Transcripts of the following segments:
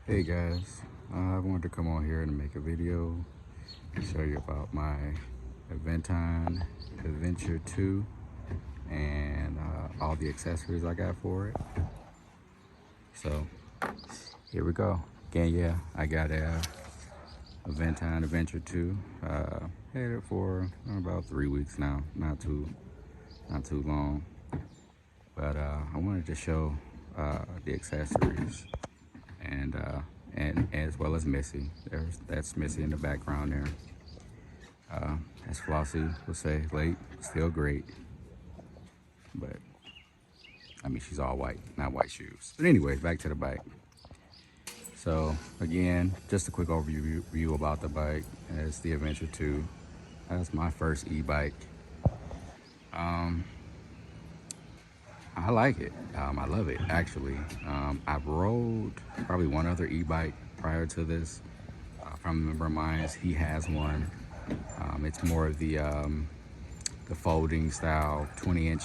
Hey guys, I wanted to come on here and make a video to show you about my Aventon Adventure 2 and all the accessories I got for it. So here we go. Again, yeah, I got a Aventon Adventure 2. Had it for about 3 weeks now, not too long. But I wanted to show the accessories and as well as Missy. That's Missy in the background there. As Flossie would say, late, still great. But I mean, she's all white, not white shoes. But anyways, back to the bike. So again, just a quick overview about the bike. It's the Adventure 2. That's my first e-bike. I like it. I love it, actually. I've rode probably one other e-bike prior to this from a member of mine. He has one. It's more of the folding style 20-inch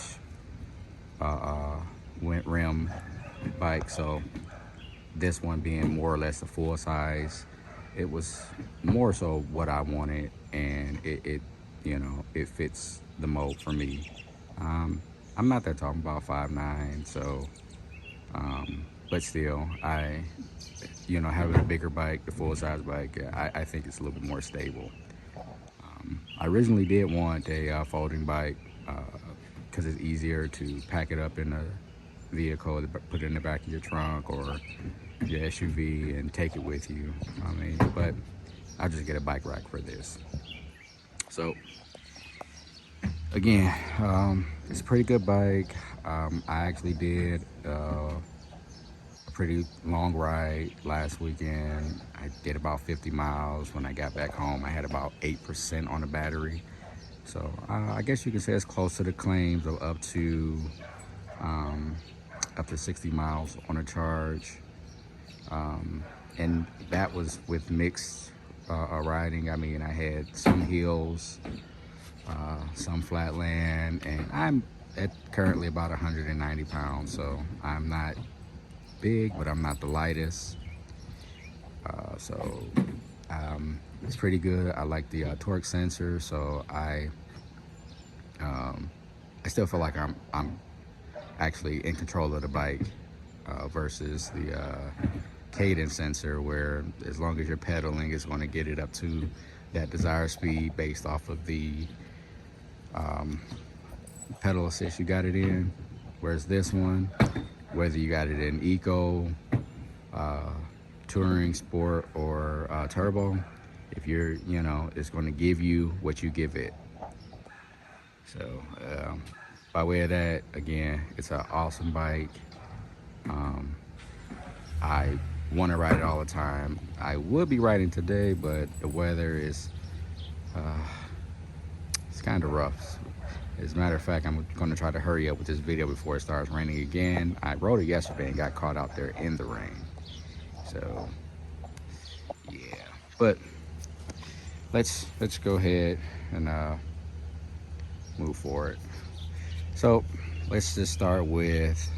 rim bike. So this one being more or less a full size, it was more so what I wanted, and it fits the mold for me. I'm not that tall, I'm about 5'9", so but still, having a bigger bike, the full size bike, I think it's a little bit more stable. I originally did want a folding bike because it's easier to pack it up in a vehicle, put it in the back of your trunk or your SUV and take it with you. But I'll just get a bike rack for this. So again, it's a pretty good bike. I actually did a pretty long ride last weekend. I did about 50 miles. When I got back home, I had about 8% on the battery. So I guess you could say it's close to the claims of up to 60 miles on a charge. And that was with mixed riding. I mean, I had some hills, some flat land, and I'm currently about 190 pounds, so I'm not big, but I'm not the lightest. So it's pretty good. I like the torque sensor, so I still feel like I'm actually in control of the bike versus the cadence sensor, where as long as you're pedaling, it's going to get it up to that desired speed based off of the pedal assist you got it in. Whereas this one, whether you got it in eco, touring, sport, or turbo, if you're, it's going to give you what you give it. So by way of that, again, it's an awesome bike. I want to ride it all the time. I would be riding today, but the weather is it's kind of rough. As a matter of fact, I'm going to try to hurry up with this video before it starts raining again. I rode it yesterday and got caught out there in the rain. So yeah, but let's go ahead and move forward. So let's just start with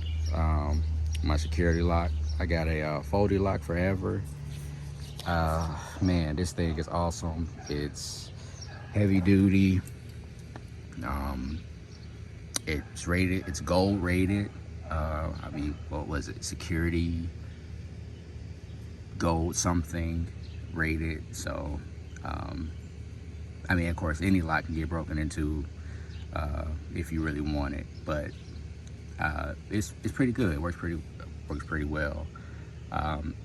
my security lock. I got a folding lock forever. Man, this thing is awesome. It's heavy duty. It's gold rated. What was it? Security gold something rated. So, of course, any lock can get broken into if you really want it. But it's pretty good. It works pretty well.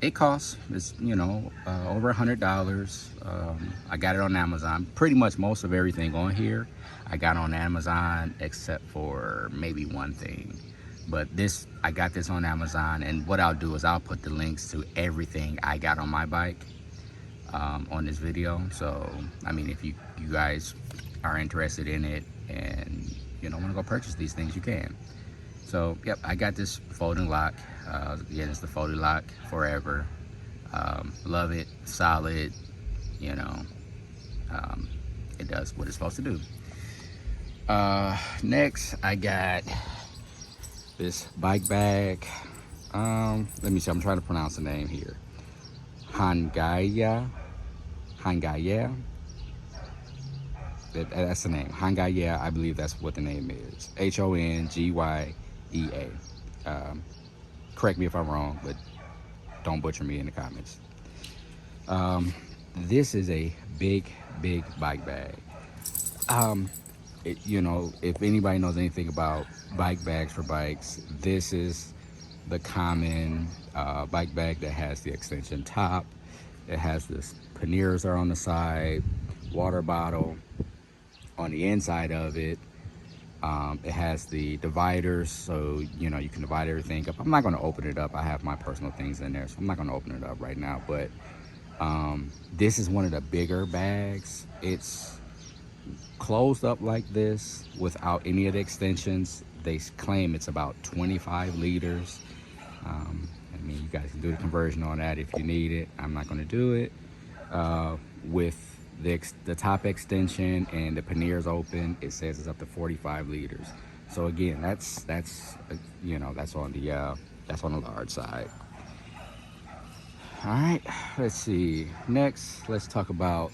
It costs, over $100. I got it on Amazon. Pretty much most of everything on here I got on Amazon, except for maybe one thing. But I got this on Amazon, and what I'll do is I'll put the links to everything I got on my bike on this video. So, if you guys are interested in it and want to go purchase these things, you can. So, yep, I got this folding lock. Again, it's the folding lock forever. Love it, solid, it does what it's supposed to do. Next, I got this bike bag. Let me see, I'm trying to pronounce the name here. Hangaya. Hangaya. That's the name. Hangaya, I believe that's what the name is. Hongyea. Correct me if I'm wrong, but don't butcher me in the comments. This is a big, big bike bag. If anybody knows anything about bike bags for bikes, this is the common bike bag that has the extension top. It has this panniers are on the side, water bottle on the inside of it. It has the dividers, so you can divide everything up. I'm not going to open it up. I have my personal things in there, so I'm not going to open it up right now. But this is one of the bigger bags. It's closed up like this without any of the extensions. They claim it's about 25 liters. I mean, you guys can do the conversion on that if you need it. I'm not going to do it. With the top extension and the panniers open, it says it's up to 45 liters. So again, that's on the large side. All right, let's see. Next, let's talk about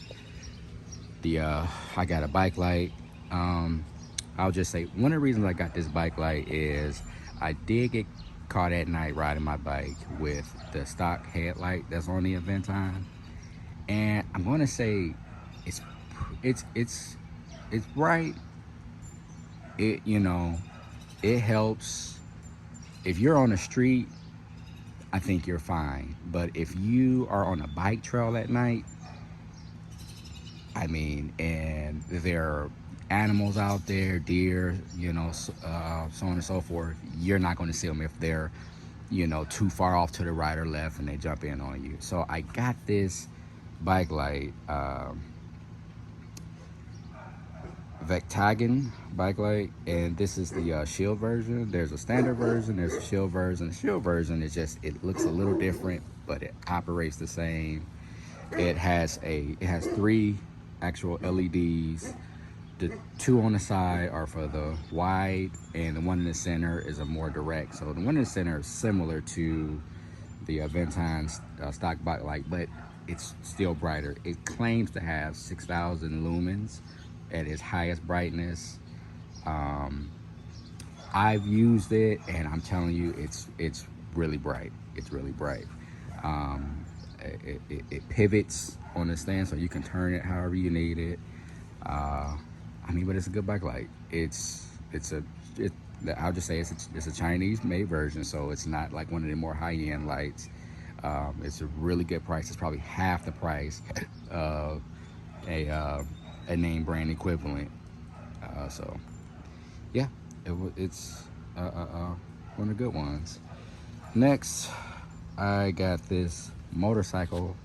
I got a bike light. I'll just say one of the reasons I got this bike light is I did get caught at night riding my bike with the stock headlight that's on the Aventon, and I'm gonna say it's bright. It helps if you're on the street. I think you're fine, but if you are on a bike trail at night, I mean, and there are animals out there, deer, so on and so forth, you're not going to see them if they're, too far off to the right or left and they jump in on you. So I got this bike light, Vectagon bike light, and this is the shield version. There's a standard version, there's a shield version. The shield version is it looks a little different, but it operates the same. It has 3 actual LEDs. The 2 on the side are for the wide, and the one in the center is a more direct. So the one in the center is similar to the Aventon stock bike light, but it's still brighter. It claims to have 6,000 lumens at its highest brightness. I've used it, and I'm telling you, it's really bright. It's really bright. It pivots on the stand, so you can turn it however you need it. But it's a good bike light. I'll just say it's a Chinese-made version, so it's not like one of the more high-end lights. It's a really good price. It's probably half the price of a name brand equivalent. So yeah, it's one of the good ones. Next, I got this motorcycle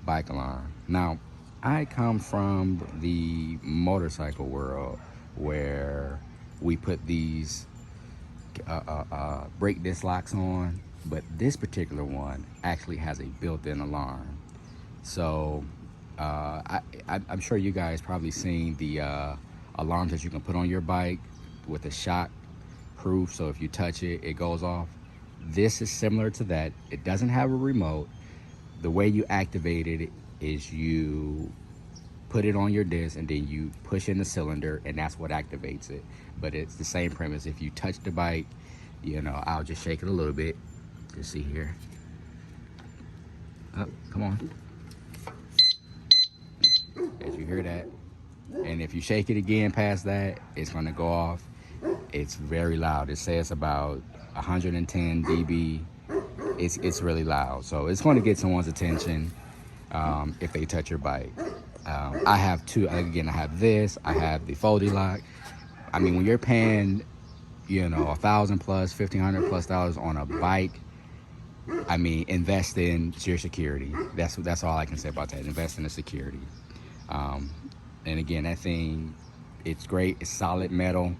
bike alarm. Now, I come from the motorcycle world where we put these brake disc locks on, but this particular one actually has a built-in alarm. So I'm sure you guys probably seen the alarms that you can put on your bike with a shock proof, so if you touch it, it goes off. This is similar to that. It doesn't have a remote. The way you activate it is you put it on your disc and then you push in the cylinder, and that's what activates it. But it's the same premise. If you touch the bike, I'll just shake it a little bit. Just see here. Oh, come on. As you hear that. And if you shake it again past that, it's going to go off. It's very loud. It says about 110 dB. It's really loud. So it's going to get someone's attention if they touch your bike. I have 2. Again, I have this. I have the folding lock. I mean, when you're paying, $1,000 plus, $1,500 plus on a bike, I mean, invest in your security. That's all I can say about that. Invest in the security. And again, that thing, it's great. It's solid metal.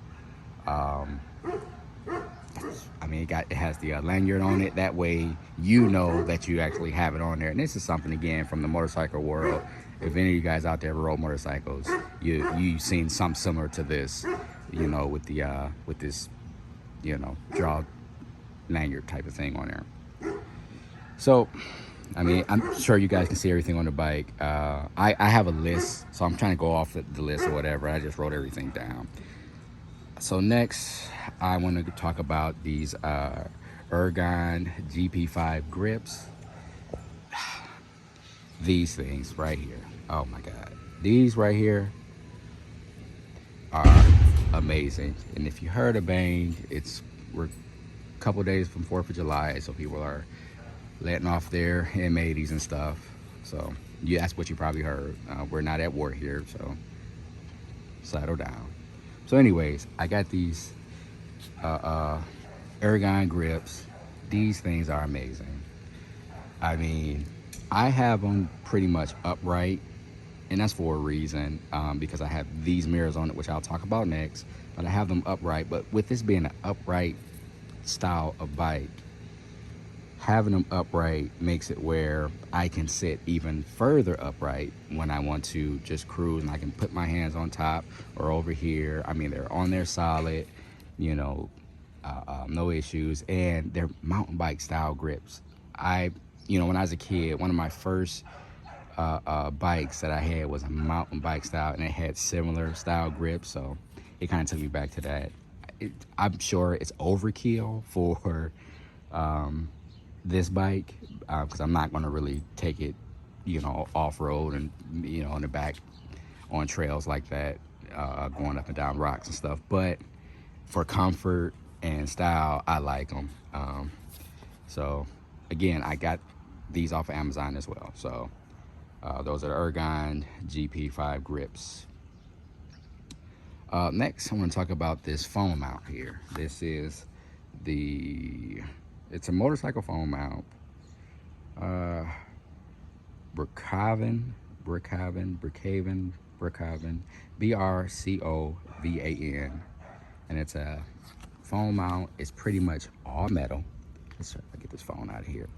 It has the lanyard on it. That way, that you actually have it on there. And this is something, again, from the motorcycle world. If any of you guys out there rode motorcycles, you've seen something similar to this, with this, draw lanyard type of thing on there. So I mean, I'm sure you guys can see everything on the bike. I have a list, so I'm trying to go off the list or whatever. I just wrote everything down. So next, I want to talk about these Ergon GP5 grips. These things right here. Oh my God. These right here are amazing. And if you heard of Bang, we're a couple days from 4th of July, so people are letting off their M80s and stuff. So yeah, that's what you probably heard. We're not at war here, so settle down. So anyways, I got these Ergon grips. These things are amazing. I mean, I have them pretty much upright, and that's for a reason, because I have these mirrors on it, which I'll talk about next. But I have them upright. But with this being an upright style of bike, having them upright makes it where I can sit even further upright when I want to just cruise, and I can put my hands on top or over here. I mean, they're on there solid, you know, no issues, and they're mountain bike style grips. When I was a kid, one of my first bikes that I had was a mountain bike style, and it had similar style grips, so it kind of took me back to that. I'm sure it's overkill for this bike, because I'm not going to really take it, off-road and, on the back on trails like that, going up and down rocks and stuff. But for comfort and style, I like them. So again, I got these off of Amazon as well. So those are the Ergon GP5 grips. Next, I want to talk about this phone mount here. This is it's a motorcycle phone mount. Brookhaven, BRCOVAN, and it's a phone mount. It's pretty much all metal. Let's try to get this phone out of here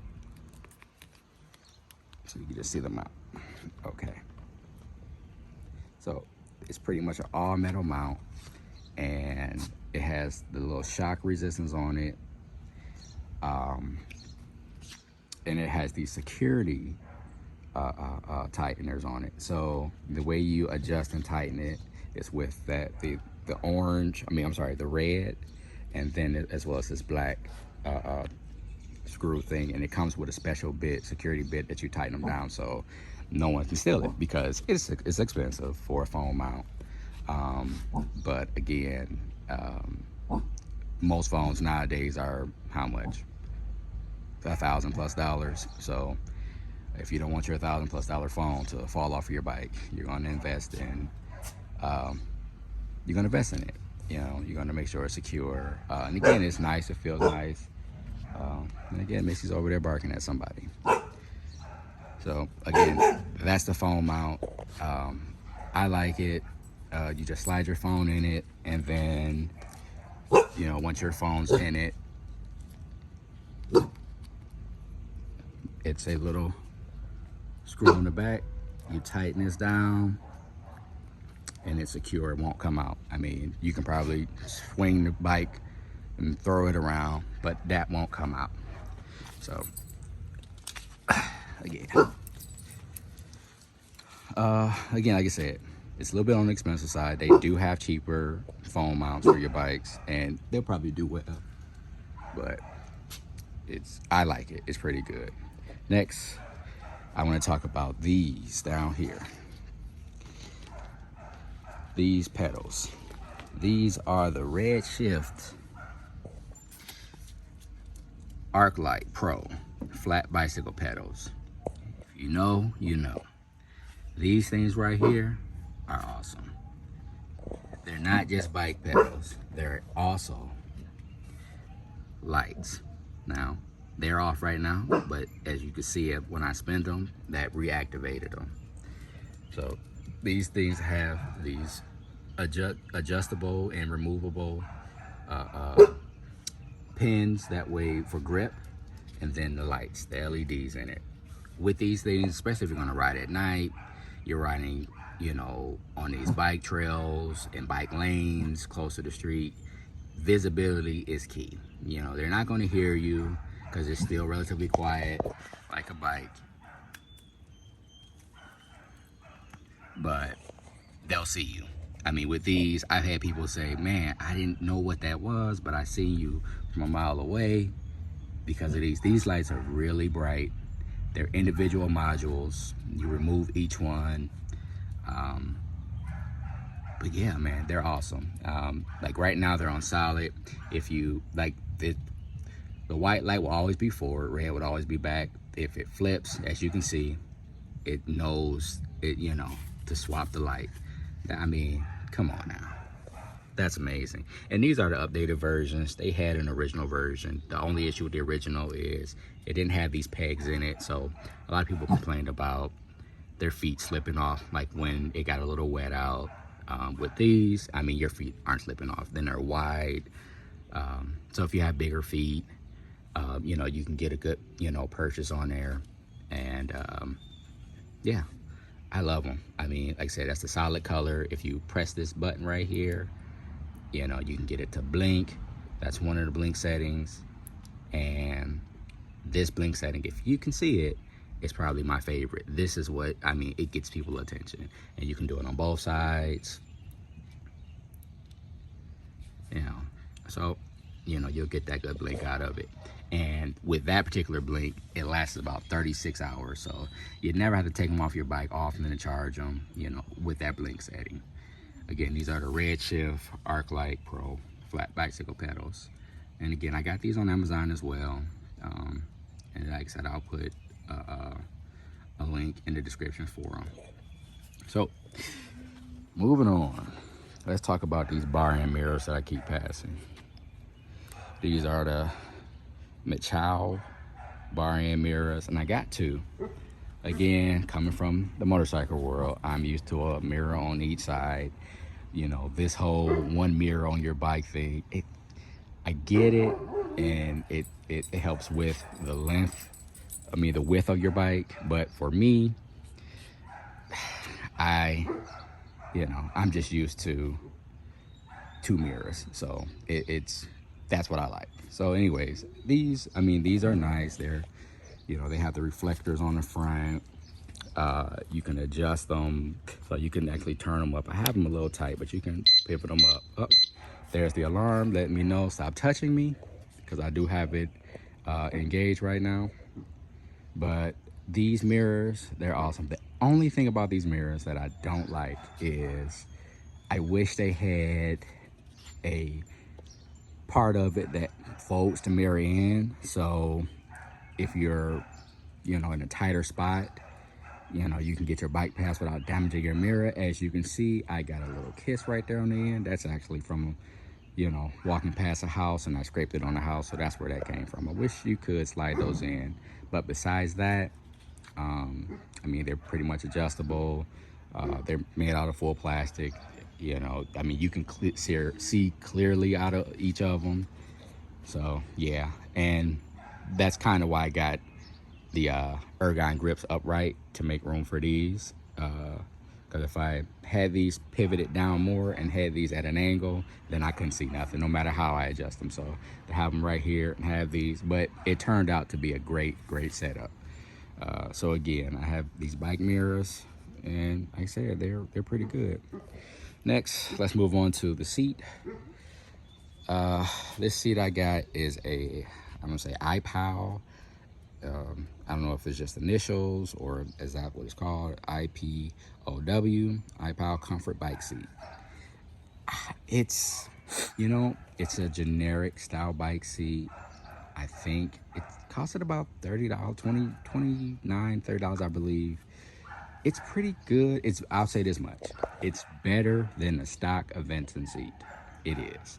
so you can just see the mount. Okay, so it's pretty much an all metal mount, and it has the little shock resistance on it, and it has these security tighteners on it. So the way you adjust and tighten it is with the red, and then as well as this black screw thing, and it comes with a special security bit that you tighten them down so no one can steal it, because it's expensive for a phone mount. But again, most phones nowadays are how much? $1,000+. So if you don't want your $1,000+ phone to fall off of your bike, you're going to invest in it. You're going to make sure it's secure. And again, it's nice. It feels nice. And again, Missy's over there barking at somebody. So again, that's the phone mount. I like it. You just slide your phone in it, and then, once your phone's in it, it's a little screw in the back. You tighten this down, and it's secure. It won't come out. I mean, you can probably swing the bike and throw it around, but that won't come out. So again, like I said, it's a little bit on the expensive side. They do have cheaper phone mounts for your bikes, and they'll probably do well, but I like it. It's pretty good. Next, I want to talk about these down here. These pedals. These are the Redshift Arclight Pro flat bicycle pedals. If you know, you know. These things right here are awesome. They're not just bike pedals, they're also lights. Now, they're off right now, but as you can see it when I spin them, that reactivated them. So these things have these adjustable and removable pins, that way for grip, and then the lights, the LEDs in it. With these things, especially if you're gonna ride at night, you're riding, on these bike trails and bike lanes close to the street, visibility is key. They're not gonna hear you, because it's still relatively quiet, like a bike. But they'll see you. I mean, with these, I've had people say, man, I didn't know what that was, but I seen you from a mile away because of these. These lights are really bright. They're individual modules. You remove each one. But yeah, man, they're awesome. Like right now, they're on solid. If you, like, the white light will always be forward, red would always be back. If it flips, as you can see, it knows it, you know, to swap the light. I mean, come on now. That's amazing. And these are the updated versions. They had an original version. The only issue with the original is it didn't have these pegs in it. So a lot of people complained about their feet slipping off, like when it got a little wet out. With these, I mean, your feet aren't slipping off. Then they're wide. So if you have bigger feet, you know, you can get a good, you know, purchase on there. And yeah, I love them. I mean, like I said, that's the solid color. If you press this button right here, you know, you can get it to blink. That's one of the blink settings. And this blink setting, if you can see it, it's probably my favorite. This is what, I mean, it gets people attention. And you can do it on both sides. You know, so, you know, you'll get that good blink out of it. And with that particular blink, it lasts about 36 hours. So you never have to take them off your bike often to charge them, you know, with that blink setting. Again, these are the Redshift Arclight Pro flat bicycle pedals. And again, I got these on Amazon as well. And like I said, I'll put a link in the description for them. So, moving on. Let's talk about these bar end mirrors that I keep passing. These are the Mitchell bar end mirrors, and I got two. Again, coming from the motorcycle world, I'm used to a mirror on each side. You know, this whole one mirror on your bike thing, I get it, and it helps with the length, I mean the width of your bike. But for me, you know, I'm just used to two mirrors, so that's what I like. So anyways, these, I mean, these are nice. They're, you know, they have the reflectors on the front. You can adjust them, so you can actually turn them up. I have them a little tight, but you can pivot them up. Oh, there's the alarm letting me know stop touching me, because I do have it engaged right now. But these mirrors, they're awesome. The only thing about these mirrors that I don't like is I wish they had a part of it that folds to mirror in. So if you're, you know, in a tighter spot, you know, you can get your bike past without damaging your mirror. As you can see, I got a little kiss right there on the end. That's actually from, you know, walking past a house, and I scraped it on the house, so that's where that came from. I wish you could slide those in, but besides that, I mean, they're pretty much adjustable. They're made out of full plastic. You know, I mean, you can see clearly out of each of them. So yeah, and that's kind of why I got the ergon grips upright, to make room for these. Because if I had these pivoted down more and had these at an angle, then I couldn't see nothing, no matter how I adjust them. So to have them right here and have these, but it turned out to be a great setup. So again, I have these bike mirrors, and like I said, they're pretty good. Next, let's move on to the seat. This seat I got is I'm gonna say iPow. I don't know if it's just initials or is that what it's called, IPOW, iPow Comfort Bike Seat. It's, you know, it's a generic style bike seat. I think it costed about $30, $29, $30, I believe. It's pretty good. I'll say this much. It's better than the stock Aventon seat. It is.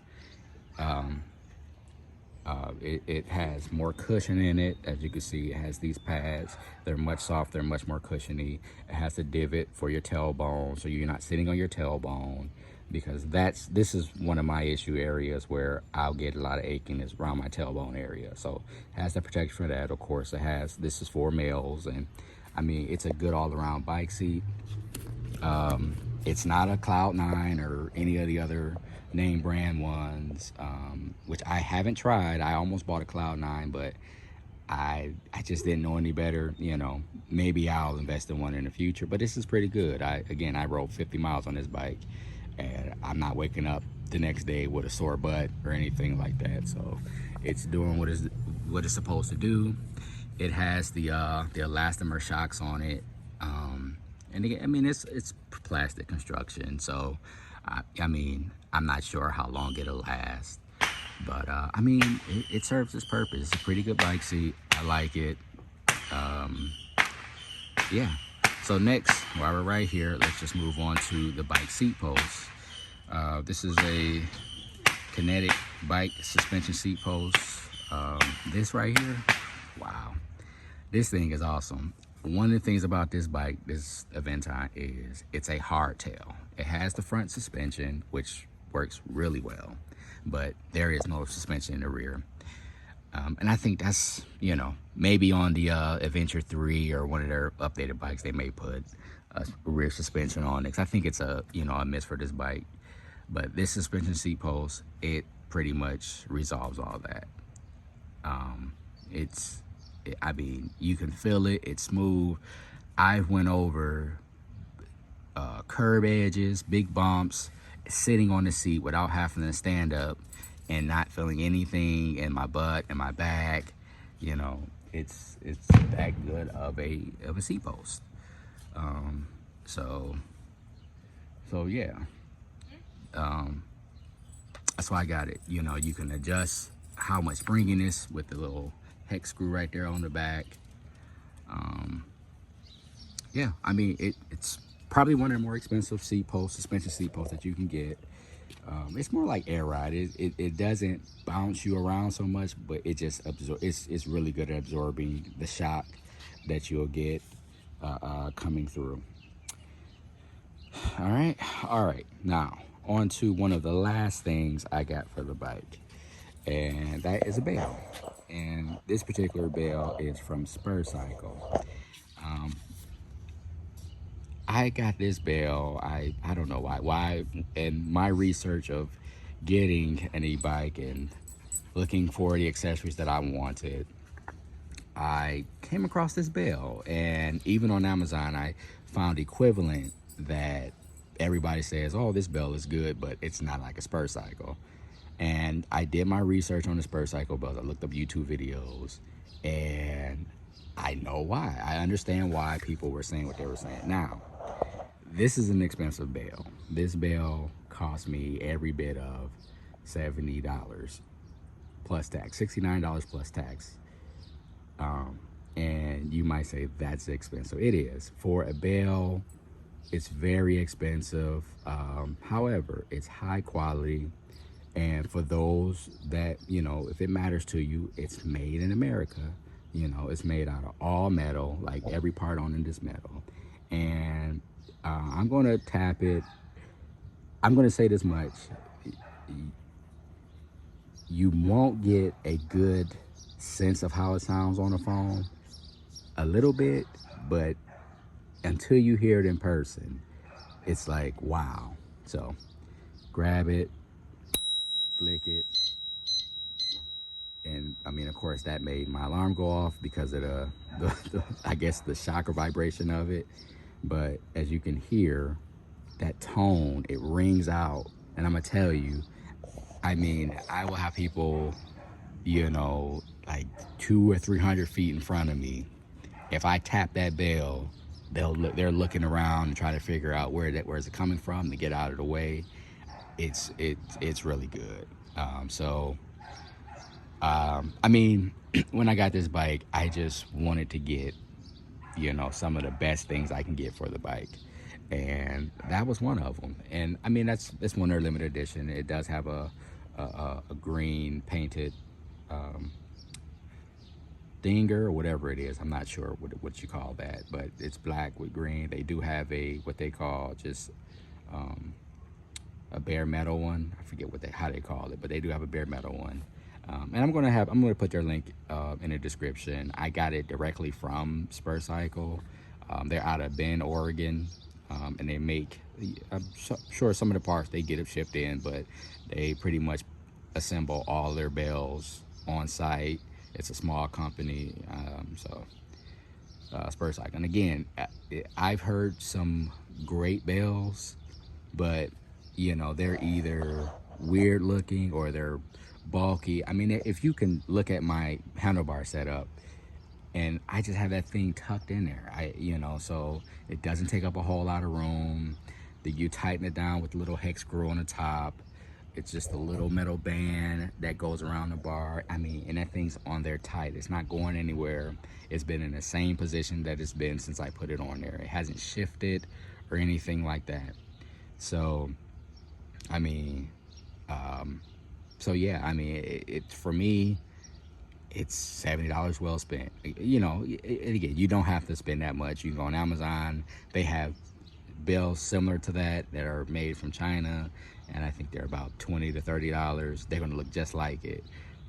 It has more cushion in it. As you can see, it has these pads. They're much softer, much more cushiony. It has a divot for your tailbone, so you're not sitting on your tailbone, because this is one of my issue areas where I'll get a lot of aching, is around my tailbone area. So it has the protection for that. Of course, this is for males, and I mean, it's a good all-around bike seat. It's not a Cloud9 or any of the other name brand ones, which I haven't tried. I almost bought a Cloud9, but I just didn't know any better. You know, maybe I'll invest in one in the future, but this is pretty good. I rode 50 miles on this bike, and I'm not waking up the next day with a sore butt or anything like that. So it's doing what it's supposed to do. It has the elastomer shocks on it, and again, I mean it's plastic construction, so I mean I'm not sure how long it'll last. But I mean, it serves its purpose. It's a pretty good bike seat. I like it. Yeah. So next, while we're right here, let's just move on to the bike seat post. This is a kinetic bike suspension seat post. This right here, wow. This thing is awesome. One of the things about this bike, this Aventon, is it's a hardtail. It has the front suspension, which works really well, but there is no suspension in the rear. And I think that's, you know, maybe on the Adventure 3 or one of their updated bikes, they may put a rear suspension on it. 'Cause I think it's a, you know, a miss for this bike. But this suspension seat post, it pretty much resolves all that. I mean, you can feel it. It's smooth. I went over curb edges, big bumps, sitting on the seat without having to stand up and not feeling anything in my butt and my back. You know, it's that good of a seat post. So yeah. That's why I got it. You know, you can adjust how much springiness with the little hex screw right there on the back. Yeah, I mean, it's probably one of the more expensive seat posts, suspension seat posts that you can get. It's more like air ride. It doesn't bounce you around so much, but it just it's really good at absorbing the shock that you'll get coming through. All right. Now on to one of the last things I got for the bike, and that is a bell. And this particular bell is from Spur Cycle. I got this bell. I don't know why. In my research of getting an e-bike and looking for the accessories that I wanted, I came across this bell, and even on Amazon, I found equivalent that everybody says, "Oh, this bell is good," but it's not like a Spur Cycle. And I did my research on the Spur Cycle bells. I looked up YouTube videos, and I know why. I understand why people were saying what they were saying. Now, this is an expensive bell. This bell cost me every bit of $70 plus tax, $69 plus tax. And you might say that's expensive. It is. For a bell, it's very expensive. However, it's high quality. And for those that, you know, if it matters to you, it's made in America. You know, it's made out of all metal, like every part on it is metal. And I'm going to tap it. I'm going to say this much. You won't get a good sense of how it sounds on the phone. A little bit, but until you hear it in person, it's like, wow. So grab it, flick it, and I mean, of course, that made my alarm go off because of the I guess the shock or vibration of it. But as you can hear, that tone, it rings out. And I'm gonna tell you, I mean, I will have people, you know, like 200 or 300 feet in front of me. If I tap that bell, they're looking around and trying to figure out where is it coming from to get out of the way. It's really good. I mean, when I got this bike, I just wanted to get, you know, some of the best things I can get for the bike, and that was one of them. And I mean, that's one of their limited edition. It does have a green painted dinger or whatever it is. I'm not sure what you call that, but it's black with green. They do have what they call just a bare metal one. I forget how they call it, but they do have a bare metal one. And I'm gonna put their link in the description. I got it directly from Spur Cycle. They're out of Bend, Oregon, and they make, I'm sure some of the parts they get it shipped in, but they pretty much assemble all their bells on site. It's a small company, so Spurs Cycle. And again, I've heard some great bells, but you know, they're either weird looking or they're bulky. I mean, if you can look at my handlebar setup, and I just have that thing tucked in there. You know, so it doesn't take up a whole lot of room. You tighten it down with a little hex screw on the top. It's just a little metal band that goes around the bar. I mean, and that thing's on there tight. It's not going anywhere. It's been in the same position that it's been since I put it on there. It hasn't shifted or anything like that. So, I mean, so yeah, I mean, it for me, it's $70 well spent. You know, and again, you don't have to spend that much. You can go on Amazon. They have bells similar to that are made from China, and I think they're about $20 to $30. They're going to look just like it,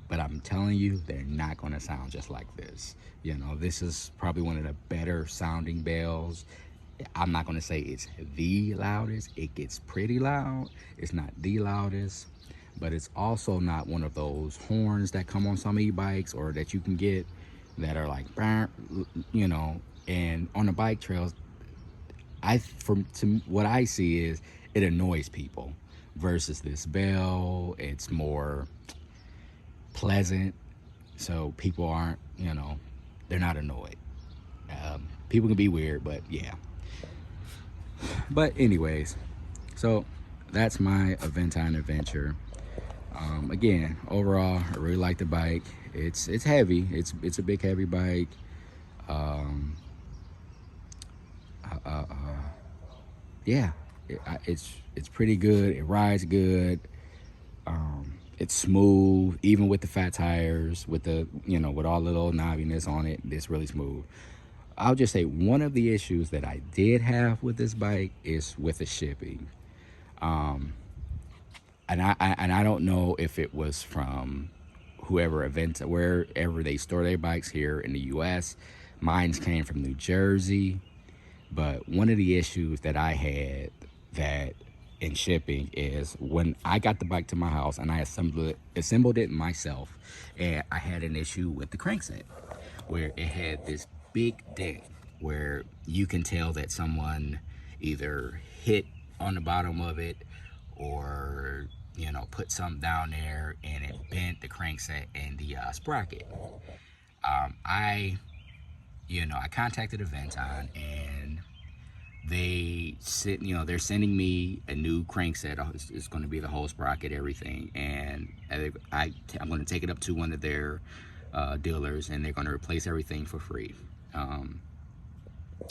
but I'm telling you, they're not going to sound just like this. You know, this is probably one of the better sounding bells. I'm not going to say it's the loudest. It gets pretty loud. It's not the loudest, but it's also not one of those horns that come on some e-bikes or that you can get that are like, you know, and on the bike trails, what I see is it annoys people versus this bell. It's more pleasant, so people aren't, you know, they're not annoyed. People can be weird, but yeah. But anyways, so that's my Aventon Adventure. Again, overall, I really like the bike. It's heavy. It's a big heavy bike. Yeah, it's pretty good. It rides good. It's smooth, even with the fat tires, with the, you know, with all the little knobbiness on it. It's really smooth. I'll just say one of the issues that I did have with this bike is with the shipping. And I don't know if it was from wherever they store their bikes here in the U.S. Mine's came from New Jersey, but one of the issues that I had that in shipping is when I got the bike to my house and I assembled it myself, and I had an issue with the crankset where it had this big dent where you can tell that someone either hit on the bottom of it or, you know, put something down there and it bent the crankset and the sprocket. I contacted Aventon, and they're sending me a new crankset. It's going to be the whole sprocket, everything, and I'm going to take it up to one of their dealers, and they're going to replace everything for free.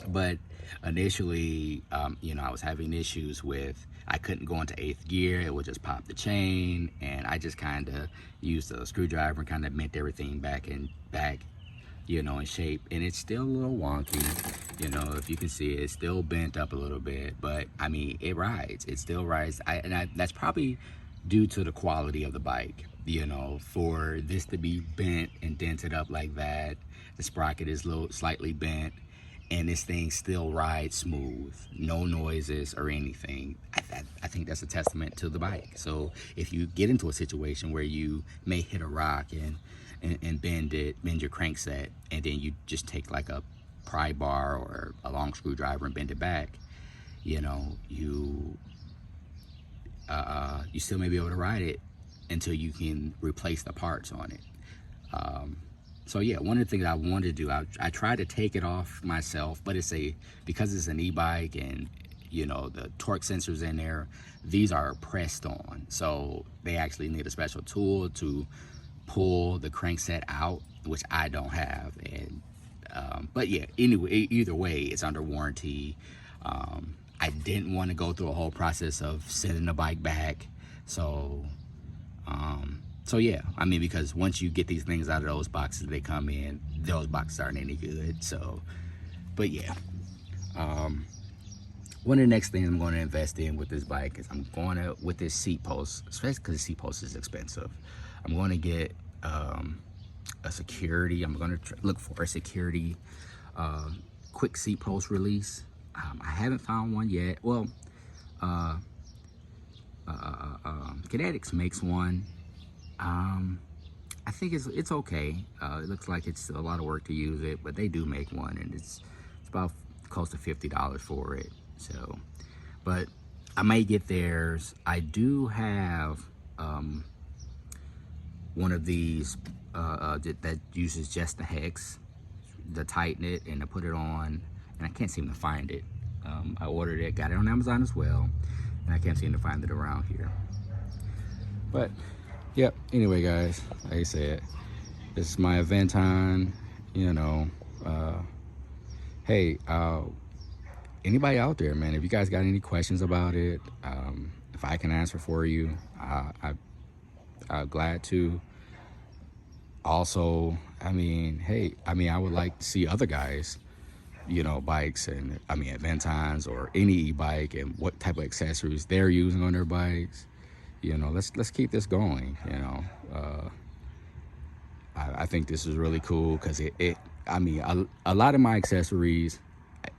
But initially, I was having issues with, I couldn't go into 8th gear. It would just pop the chain, and I just kind of used a screwdriver and kind of bent everything back, in shape. And it's still a little wonky. You know, if you can see it, it's still bent up a little bit, but I mean, it rides. It still rides. That's probably due to the quality of the bike. You know, for this to be bent and dented up like that, the sprocket is slightly bent, and this thing still rides smooth, no noises or anything. I think that's a testament to the bike. So if you get into a situation where you may hit a rock and bend your crankset, and then you just take like a pry bar or a long screwdriver and bend it back, you know, you still may be able to ride it until you can replace the parts on it. So yeah, one of the things I wanted to do, I tried to take it off myself, but because it's an e-bike and, you know, the torque sensors in there, these are pressed on. So they actually need a special tool to pull the crankset out, which I don't have. And but yeah, anyway, either way, it's under warranty. I didn't want to go through a whole process of sending the bike back. So yeah, I mean, because once you get these things out of those boxes they come in, those boxes aren't any good. So, but yeah, one of the next things I'm going to invest in with this bike is with this seat post, especially because the seat post is expensive. I'm going to get a security. I'm going to look for a security quick seat post release. I haven't found one yet. Well, Kinetics makes one. I think it's okay. It looks like it's a lot of work to use it, but they do make one, and it's about close to $50 for it. So, but I may get theirs. I do have one of these that uses just the hex to tighten it and to put it on, and I can't seem to find it. I ordered it, got it on Amazon as well, and I can't seem to find it around here. But yep, anyway guys, like I said, this is my Aventon, you know. Hey, anybody out there, man, if you guys got any questions about it, if I can answer for you, I'm glad to. Also, I mean, hey, I mean, I would like to see other guys, you know, bikes, and I mean Aventons or any e-bike, and what type of accessories they're using on their bikes. You know, let's keep this going. You know, I think this is really cool because I mean, a lot of my accessories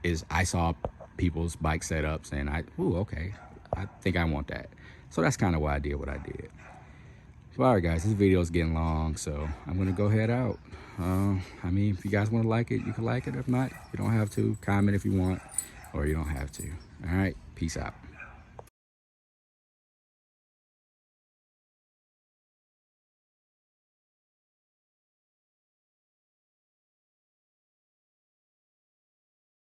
is I saw people's bike setups and okay, I think I want that. So that's kind of why I did what I did. So, all right, guys, this video is getting long, so I'm gonna go head out. I mean, if you guys want to like it, you can like it. If not, you don't have to. Comment if you want, or you don't have to. All right, peace out.